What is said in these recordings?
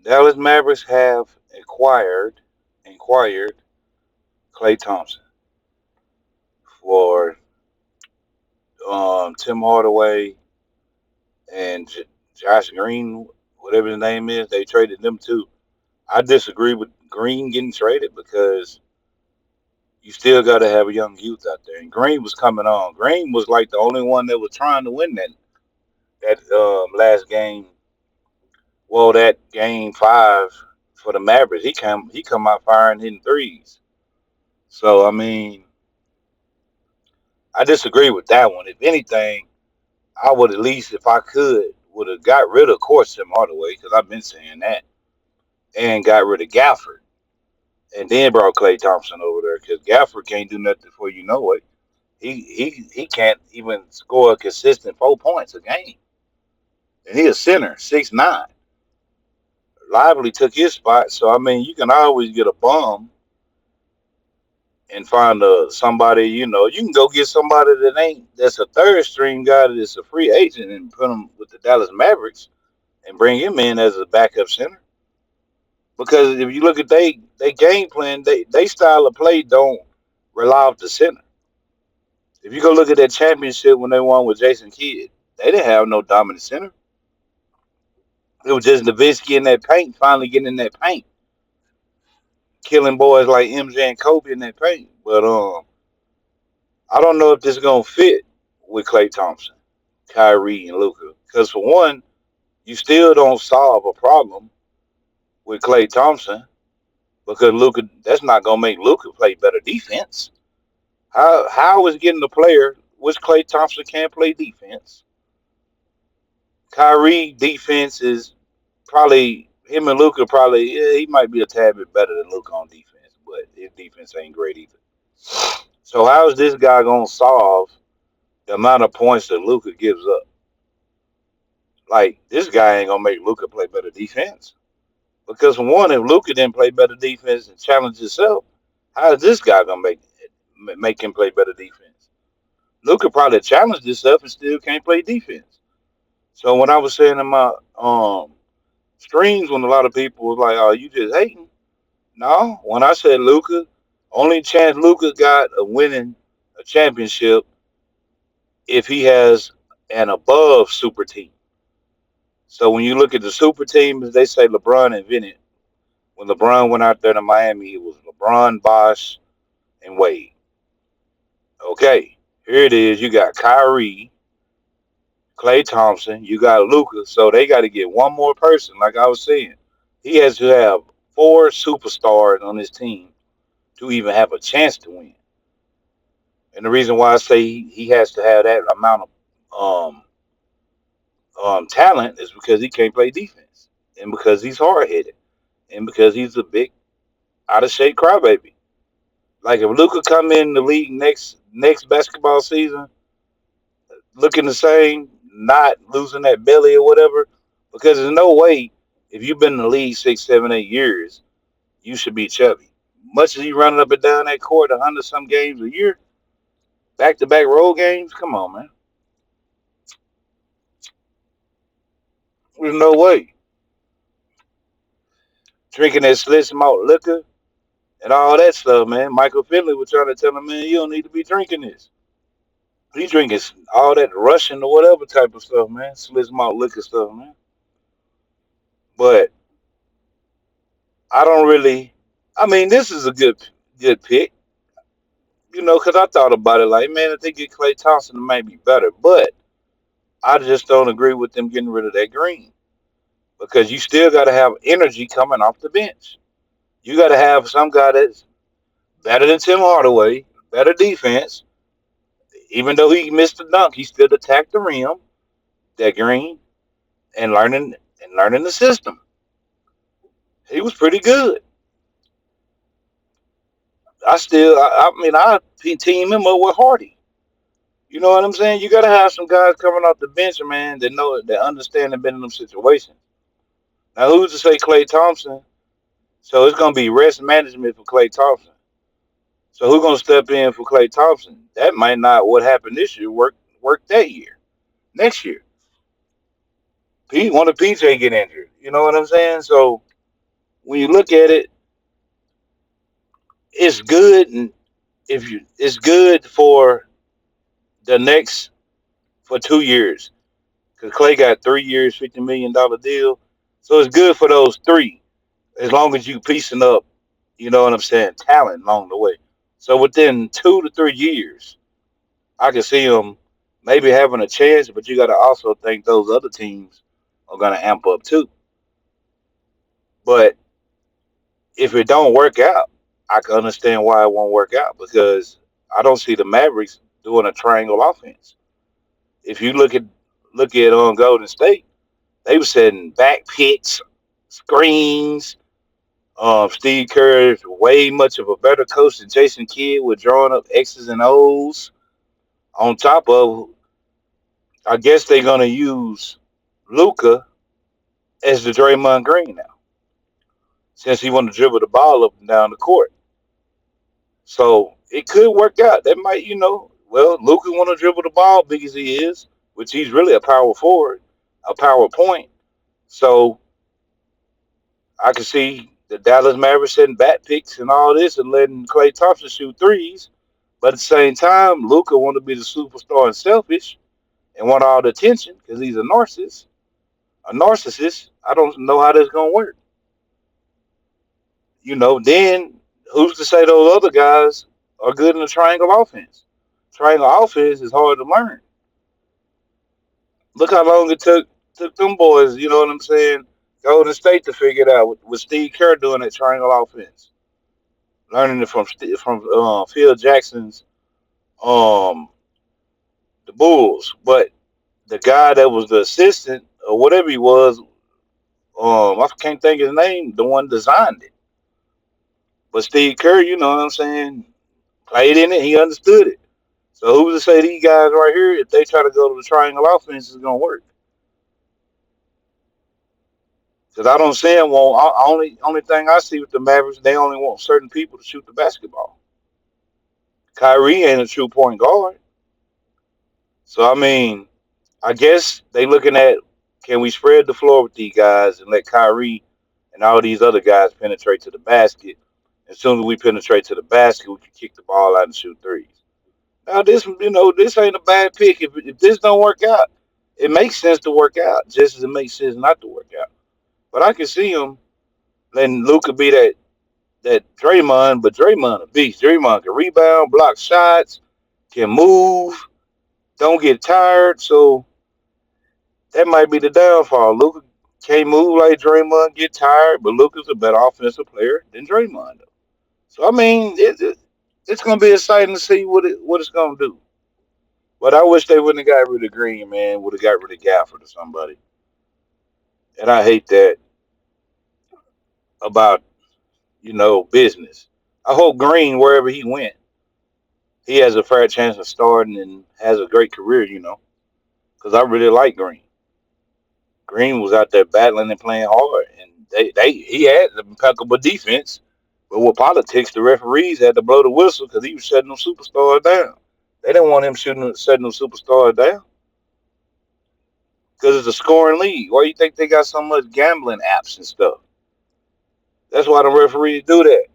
Dallas Mavericks have inquired Klay Thompson for Tim Hardaway and Josh Green, whatever his name is. They traded them too. I disagree with Green getting traded because you still got to have a young youth out there. And Green was coming on. Green was like the only one that was trying to win that last game. Well, that game 5 for the Mavericks, he come out firing hitting threes. So I mean, I disagree with that one. If anything, I would at least, if I could, would have got rid of course Tim Hardaway because I've been saying that, and got rid of Gafford, and then brought Klay Thompson over there because Gafford can't do nothing for you know it. He can't even score a consistent 4 points a game, and he's a center, 6'9". Lively took his spot, so I mean you can always get a bum and find somebody. You can go get somebody that's a third string guy that's a free agent and put him with the Dallas Mavericks and bring him in as a backup center. Because if you look at they game plan, they style of play don't rely off the center. If you go look at that championship when they won with Jason Kidd, they didn't have no dominant center. It was just Nowitzki in that paint, finally getting in that paint, killing boys like MJ and Kobe in that paint. But I don't know if this is gonna fit with Klay Thompson, Kyrie, and Luka. Because for one, you still don't solve a problem with Klay Thompson because Luka. That's not gonna make Luka play better defense. How is getting the player which Klay Thompson can't play defense? Kyrie defense is probably him and Luka probably he might be a tad bit better than Luka on defense, but his defense ain't great either. So how is this guy gonna solve the amount of points that Luka gives up? Like this guy ain't gonna make Luka play better defense because for one, if Luka didn't play better defense and challenge himself, how is this guy gonna make him play better defense? Luka probably challenged himself and still can't play defense. So when I was saying in my streams, when a lot of people was like, "Oh, you just hating," no. When I said Luka, only chance Luka got of winning a championship if he has an above super team. So when you look at the super teams, they say LeBron invented. When LeBron went out there to Miami, it was LeBron, Bosh, and Wade. Okay, here it is. You got Kyrie, Klay Thompson, you got Luka, so they got to get one more person. Like I was saying, he has to have 4 superstars on his team to even have a chance to win. And the reason why I say he has to have that amount of talent is because he can't play defense, and because he's hard headed, and because he's a big out of shape crybaby. Like if Luka come in the league next basketball season looking the same, not losing that belly or whatever, because there's no way if you've been in the league 6, 7, 8 years, you should be chubby. Much as you running up and down that court 100 some games a year, back to back road games, come on, man. There's no way. Drinking that Schlitz malt liquor and all that stuff, man. Michael Finley was trying to tell him, man, you don't need to be drinking this. He drinking all that Russian or whatever type of stuff, man. Schlitz malt liquor stuff, man. But I don't really. I mean, this is a good pick, because I thought about it like, man, if they get Klay Thompson, it might be better. But I just don't agree with them getting rid of that Green because you still got to have energy coming off the bench. You got to have some guy that's better than Tim Hardaway, better defense. Even though he missed the dunk, he still attacked the rim. That Green and learning the system. He was pretty good. I team him up with Hardy. You know what I'm saying? You got to have some guys coming off the bench, man, that know that understand and been in them situations. Now, who's to say Klay Thompson? So it's gonna be rest management for Klay Thompson. So who's gonna step in for Klay Thompson? That might not what happened this year work that year. Next year, Pete, one of PJ get injured. You know what I'm saying? So when you look at it, it's good, and if you it's good for the next for 2 years because Clay got 3 years, $50 million deal, so it's good for those three as long as you piecing up, you know what I'm saying, talent along the way. So within 2 to 3 years, I can see them maybe having a chance, but you got to also think those other teams are going to amp up too. But if it don't work out, I can understand why it won't work out because I don't see the Mavericks doing a triangle offense. If you look at Golden State, they were setting back picks, screens. Steve Kerr is way much of a better coach than Jason Kidd with drawing up X's and O's. On top of, I guess they're gonna use Luca as the Draymond Green now, since he want to dribble the ball up and down the court. So it could work out. That might, well, Luca want to dribble the ball big as he is, which he's really a power forward, a power point. So I can see the Dallas Mavericks setting back picks and all this and letting Klay Thompson shoot threes. But at the same time, Luca want to be the superstar and selfish and want all the attention because he's a narcissist. A narcissist. I don't know how that's gonna work. Then who's to say those other guys are good in the triangle offense? Triangle offense is hard to learn. Look how long it took them boys, you know what I'm saying, Golden State to figure it out with Steve Kerr doing that triangle offense, learning it from Phil Jackson's um the Bulls. But the guy that was the assistant or whatever he was, I can't think of his name, the one designed it. But Steve Kerr, you know what I'm saying, played in it, he understood it. So who's to say these guys right here, if they try to go to the triangle offense, is gonna work? Because I don't see them want only thing I see with the Mavericks, they only want certain people to shoot the basketball. Kyrie ain't a true point guard. So I mean, I guess they looking at, can we spread the floor with these guys and let Kyrie and all these other guys penetrate to the basket. As soon as we penetrate to the basket, we can kick the ball out and shoot threes. Now this ain't a bad pick. If this don't work out, it makes sense to work out, just as it makes sense not to work out. But I can see him letting Luca be that Draymond, but Draymond a beast. Draymond can rebound, block shots, can move, don't get tired. So that might be the downfall. Luca can't move like Draymond, get tired, but Luca's a better offensive player than Draymond. So I mean, it's gonna be exciting to see what it's gonna do. But I wish they wouldn't have got rid of Green, man. Would have got rid of Gafford or somebody. And I hate that about business. I hope Green, wherever he went, he has a fair chance of starting and has a great career. Because I really like Green. Green was out there battling and playing hard, and he had impeccable defense. But with politics, the referees had to blow the whistle because he was shutting them superstars down. They didn't want him shutting them superstars down because it's a scoring league. Why do you think they got so much gambling apps and stuff? That's why the referees do that.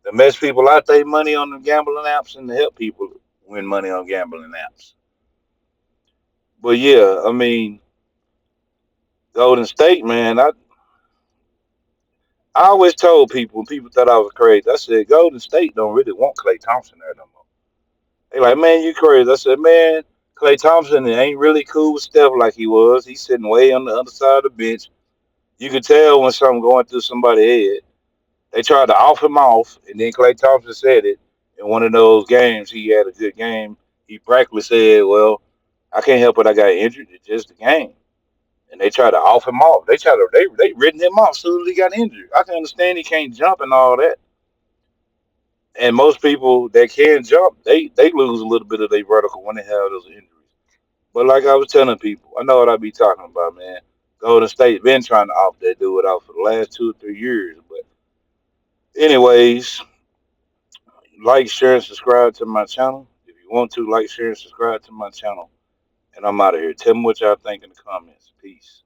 To mess people out their money on the gambling apps and to help people win money on gambling apps. But yeah, I mean, Golden State, man, I always told people when people thought I was crazy, I said Golden State don't really want Klay Thompson there no more. They like, man, you crazy. I said, man, Klay Thompson ain't really cool with Steph like he was. He's sitting way on the other side of the bench. You could tell when something going through somebody's head. They tried to off him off, and then Klay Thompson said it in one of those games. He had a good game. He practically said, well, I can't help it. I got injured. It's just a game. And they tried to off him off. They written him off as soon as he got injured. I can understand he can't jump and all that. And most people that can jump, they lose a little bit of their vertical when they have those injuries. But like I was telling people, I know what I be talking about, man. Golden State been trying to off that dude out for the last 2 or 3 years. But anyways, like, share, and subscribe to my channel. If you want to, like, share, and subscribe to my channel. And I'm out of here. Tell me what y'all think in the comments. Peace.